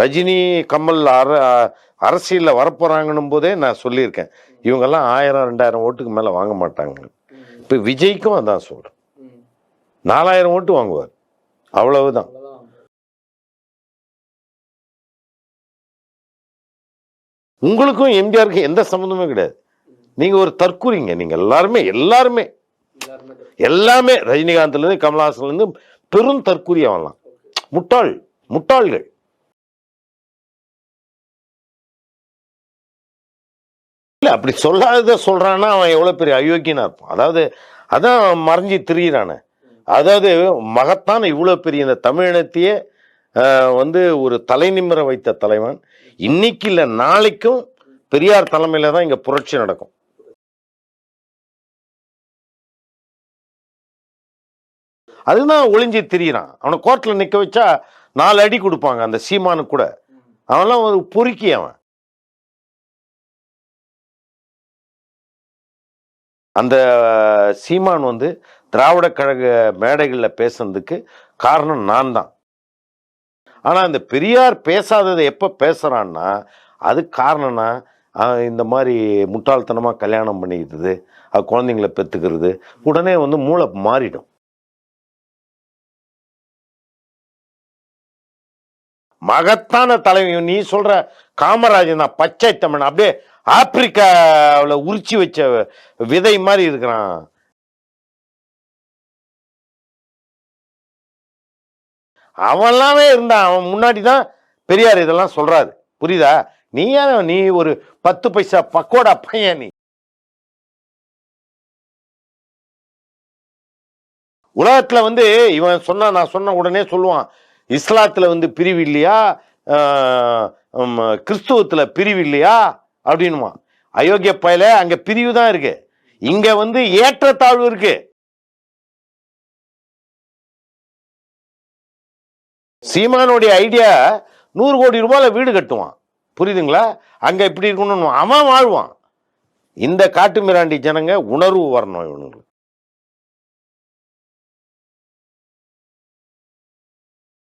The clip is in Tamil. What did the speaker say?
ரஜினி கமல் அரசியல்ல வரப்போறாங்கன்னும் போதே நான் சொல்லியிருக்கேன், இவங்கெல்லாம் 1000 2000 ஓட்டுக்கு மேல வாங்க மாட்டாங்க. இப்ப விஜய்க்கும் அதான் சொல்றேன், 4000 ஓட்டு வாங்குவார், அவ்வளவுதான். உங்களுக்கும் எம்ஜிஆருக்கும் எந்த சம்பந்தமே கிடையாது. நீங்க ஒரு தற்கூறிங்க. நீங்க எல்லாருமே எல்லாமே ரஜினிகாந்த்ல இருந்து கமல்ஹாசன்ல இருந்து பெரும் தற்கூறி ஆகலாம். முட்டாள்கள். இல்ல அப்படி சொல்லாத சொல்றான்னா அவன் எவ்வளவு பெரிய அயோக்கியனா இருப்பான். அதாவது அதான் மறைஞ்சி திரியிறான. அதாவது மகத்தான இவ்வளவு பெரிய இந்த தமிழினத்தையே ஒரு தலை நிமிர வைத்த தலைவன் இன்னைக்கு இல்ல நாளைக்கும் பெரியார் தலைமையில தான் இங்க புரட்சி நடக்கும். அதுதான் ஒளிஞ்சி திரியிறான். அவனை கோர்ட்ல நிக்க வச்சா 4 அடி கொடுப்பாங்க அந்த சீமானு கூட. அவன்லாம் ஒரு பொறுக்கி. அவன் அந்த சீமான் திராவிட கழக மேடைகள்ல பேசுறதுக்கு காரணம் நான் தான். ஆனா அந்த பெரியார் பேசாததை எப்ப பேசுறான்னா அது காரணம்னா இந்த மாதிரி முட்டாள்தனமா கல்யாணம் பண்ணிக்கிறது, குழந்தைங்களை பெத்துக்கிறது, உடனே மூளை மாறிடும். மகத்தான தலைவி நீ சொல்ற காமராஜன் தான் பச்சை தமிழ், அப்படியே ஆப்பிரிக்காவில் உரிச்சி வச்ச விதை மாதிரி இருக்கிறான். அவன்லாமே இருந்தான். அவன் முன்னாடி தான் பெரியார் இதெல்லாம் சொல்றாரு. புரியுதா? நீ ஒரு 10 பைசா பக்கோடா பையன். நீ உலகத்துல இவன் சொன்னா நான் சொன்ன உடனே சொல்லுவான், இஸ்லாத்துல பிரிவு இல்லையா, கிறிஸ்துவத்துல பிரிவு இல்லையா அப்படின்னுமா. அயோக்கிய பயல, அங்க பிரிவு தான் இருக்கு, இங்க ஏற்றத்தாழ்வு இருக்கு. சீமானுடைய ஐடியா 100 கோடி ரூபாயில வீடு கட்டுவான். புரியுதுங்களா? அங்க இப்படி இருக்கணும் அவன் வாழ்வான். இந்த காட்டு மிராண்டி ஜனங்க உணர்வு வரணும் இவனுக்கு.